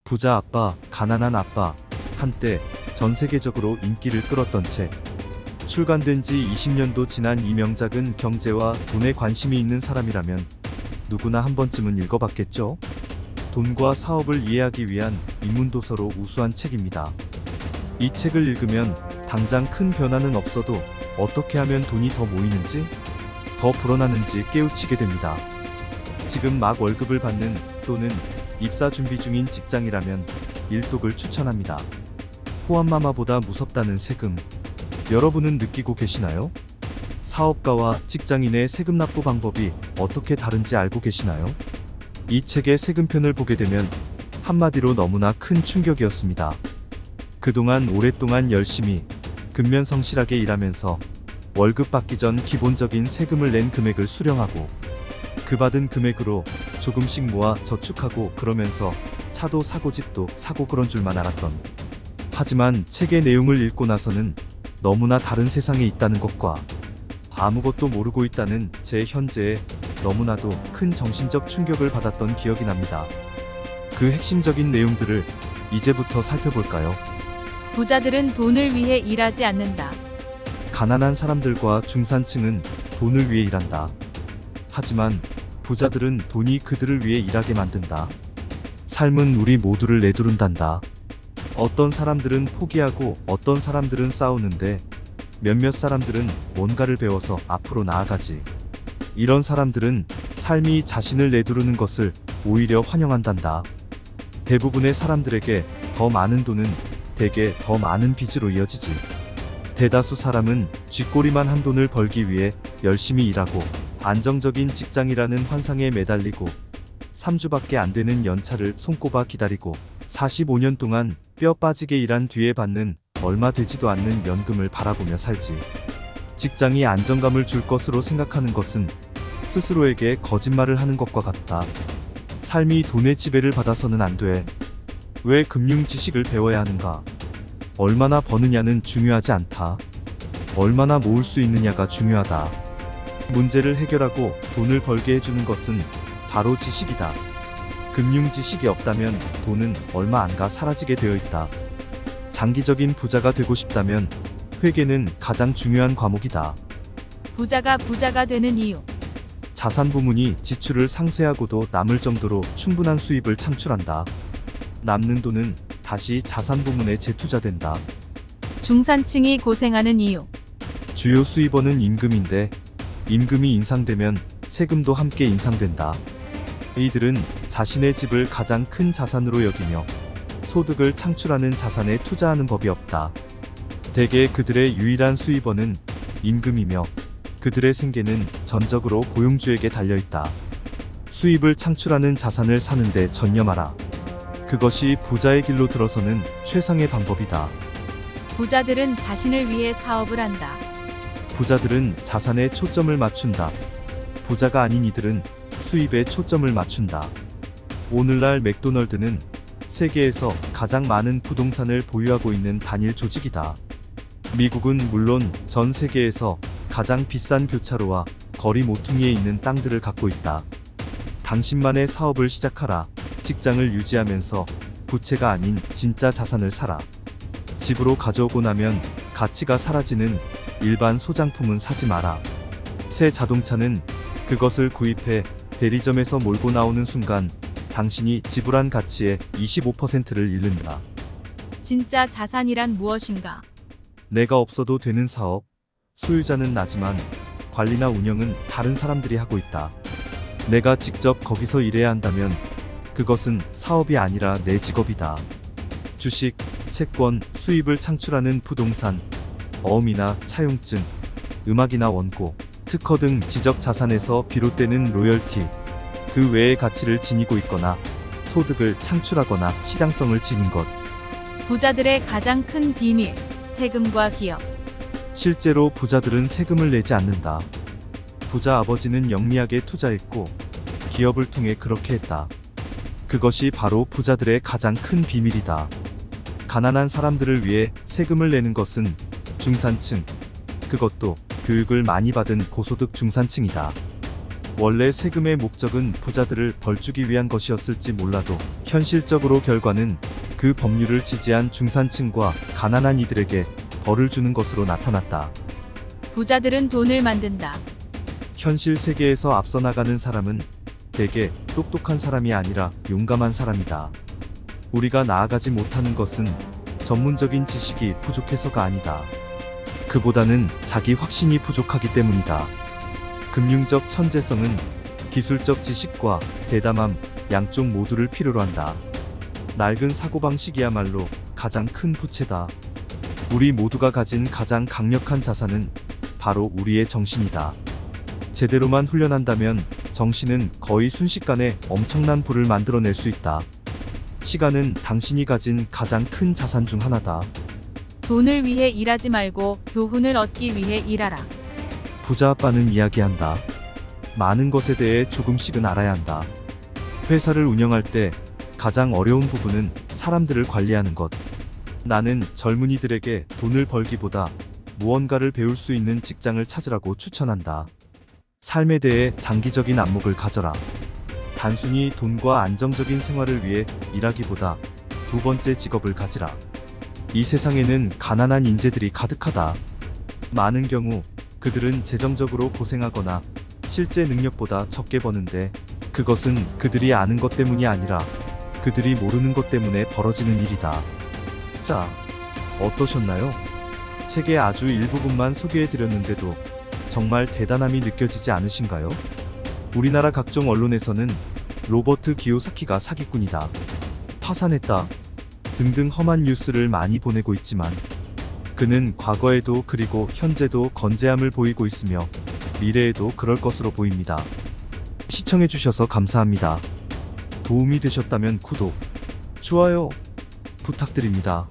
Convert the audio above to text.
부자 아빠, 가난한 아빠, 한때 전 세계적으로 인기를 끌었던 책. 출간된 지 20년도 지난 이 명작은 경제와 돈에 관심이 있는 사람이라면 누구나 한 번쯤은 읽어봤겠죠? 돈과 사업을 이해하기 위한 입문도서로 우수한 책입니다. 이 책을 읽으면 당장 큰 변화는 없어도 어떻게 하면 돈이 더 모이는지, 더 불어나는지 깨우치게 됩니다. 지금 막 월급을 받는 또는 입사 준비 중인 직장이라면 일독을 추천합니다. 호환마마보다 무섭다는 세금. 여러분은 느끼고 계시나요? 사업가와 직장인의 세금 납부 방법이 어떻게 다른지 알고 계시나요? 이 책의 세금편을 보게 되면 한마디로 너무나 큰 충격이었습니다. 그동안 오랫동안 열심히 근면성실하게 일하면서 월급 받기 전 기본적인 세금을 낸 금액을 수령하고 그 받은 금액으로 조금씩 모아 저축하고 그러면서 차도 사고 집도 사고 그런 줄만 알았던. 하지만 책의 내용을 읽고 나서는 너무나 다른 세상에 있다는 것과 아무것도 모르고 있다는 제 현재에 너무나도 큰 정신적 충격을 받았던 기억이 납니다. 그 핵심적인 내용들을 이제부터 살펴볼까요? 부자들은 돈을 위해 일하지 않는다. 가난한 사람들과 중산층은 돈을 위해 일한다. 하지만 부자들은 돈이 그들을 위해 일하게 만든다. 삶은 우리 모두를 내두른단다. 어떤 사람들은 포기하고 어떤 사람들은 싸우는데 몇몇 사람들은 뭔가를 배워서 앞으로 나아가지. 이런 사람들은 삶이 자신을 내두르는 것을 오히려 환영한단다. 대부분의 사람들에게 더 많은 돈은 대개 더 많은 빚으로 이어지지. 대다수 사람은 쥐꼬리만 한 돈을 벌기 위해 열심히 일하고 안정적인 직장이라는 환상에 매달리고 3주밖에 안 되는 연차를 손꼽아 기다리고 45년 동안 뼈 빠지게 일한 뒤에 받는 얼마 되지도 않는 연금을 바라보며 살지. 직장이 안정감을 줄 것으로 생각하는 것은 스스로에게 거짓말을 하는 것과 같다. 삶이 돈의 지배를 받아서는 안 돼. 왜 금융 지식을 배워야 하는가? 얼마나 버느냐는 중요하지 않다. 얼마나 모을 수 있느냐가 중요하다. 문제를 해결하고 돈을 벌게 해주는 것은 바로 지식이다. 금융 지식이 없다면 돈은 얼마 안 가 사라지게 되어 있다. 장기적인 부자가 되고 싶다면 회계는 가장 중요한 과목이다. 부자가 되는 이유. 자산 부문이 지출을 상쇄하고도 남을 정도로 충분한 수입을 창출한다. 남는 돈은 다시 자산 부문에 재투자된다. 중산층이 고생하는 이유. 주요 수입원은 임금인데 임금이 인상되면 세금도 함께 인상된다. 이들은 자신의 집을 가장 큰 자산으로 여기며 소득을 창출하는 자산에 투자하는 법이 없다. 대개 그들의 유일한 수입원은 임금이며 그들의 생계는 전적으로 고용주에게 달려있다. 수입을 창출하는 자산을 사는데 전념하라. 그것이 부자의 길로 들어서는 최상의 방법이다. 부자들은 자신을 위해 사업을 한다. 부자들은 자산에 초점을 맞춘다. 부자가 아닌 이들은 수입에 초점을 맞춘다. 오늘날 맥도널드는 세계에서 가장 많은 부동산을 보유하고 있는 단일 조직이다. 미국은 물론 전 세계에서 가장 비싼 교차로와 거리 모퉁이에 있는 땅들을 갖고 있다. 당신만의 사업을 시작하라. 직장을 유지하면서 부채가 아닌 진짜 자산을 사라. 집으로 가져오고 나면 가치가 사라지는 일반 소장품은 사지 마라. 새 자동차는 그것을 구입해 대리점에서 몰고 나오는 순간 당신이 지불한 가치의 25%를 잃는다. 진짜 자산이란 무엇인가? 내가 없어도 되는 사업. 소유자는 나지만 관리나 운영은 다른 사람들이 하고 있다. 내가 직접 거기서 일해야 한다면 그것은 사업이 아니라 내 직업이다. 주식, 채권, 수입을 창출하는 부동산, 어음이나 차용증, 음악이나 원고, 특허 등 지적 자산에서 비롯되는 로열티, 그 외의 가치를 지니고 있거나 소득을 창출하거나 시장성을 지닌 것. 부자들의 가장 큰 비밀. 세금과 기업. 실제로 부자들은 세금을 내지 않는다. 부자 아버지는 영리하게 투자했고 기업을 통해 그렇게 했다. 그것이 바로 부자들의 가장 큰 비밀이다. 가난한 사람들을 위해 세금을 내는 것은 중산층, 그것도 교육을 많이 받은 고소득 중산층이다. 원래 세금의 목적은 부자들을 벌주기 위한 것이었을지 몰라도 현실적으로 결과는 그 법률을 지지한 중산층과 가난한 이들에게 벌을 주는 것으로 나타났다. 부자들은 돈을 만든다. 현실 세계에서 앞서 나가는 사람은 대개 똑똑한 사람이 아니라 용감한 사람이다. 우리가 나아가지 못하는 것은 전문적인 지식이 부족해서가 아니다. 그보다는 자기 확신이 부족하기 때문이다. 금융적 천재성은 기술적 지식과 대담함 양쪽 모두를 필요로 한다. 낡은 사고방식이야말로 가장 큰 부채다. 우리 모두가 가진 가장 강력한 자산은 바로 우리의 정신이다. 제대로만 훈련한다면 정신은 거의 순식간에 엄청난 부를 만들어낼 수 있다. 시간은 당신이 가진 가장 큰 자산 중 하나다. 돈을 위해 일하지 말고 교훈을 얻기 위해 일하라. 부자 아빠는 이야기한다. 많은 것에 대해 조금씩은 알아야 한다. 회사를 운영할 때 가장 어려운 부분은 사람들을 관리하는 것. 나는 젊은이들에게 돈을 벌기보다 무언가를 배울 수 있는 직장을 찾으라고 추천한다. 삶에 대해 장기적인 안목을 가져라. 단순히 돈과 안정적인 생활을 위해 일하기보다 두 번째 직업을 가지라. 이 세상에는 가난한 인재들이 가득하다. 많은 경우 그들은 재정적으로 고생하거나 실제 능력보다 적게 버는데 그것은 그들이 아는 것 때문이 아니라 그들이 모르는 것 때문에 벌어지는 일이다. 자, 어떠셨나요? 책의 아주 일부분만 소개해드렸는데도 정말 대단함이 느껴지지 않으신가요? 우리나라 각종 언론에서는 로버트 기요사키가 사기꾼이다, 파산했다 등등 험한 뉴스를 많이 보내고 있지만 그는 과거에도 그리고 현재도 건재함을 보이고 있으며 미래에도 그럴 것으로 보입니다. 시청해주셔서 감사합니다. 도움이 되셨다면 구독, 좋아요 부탁드립니다.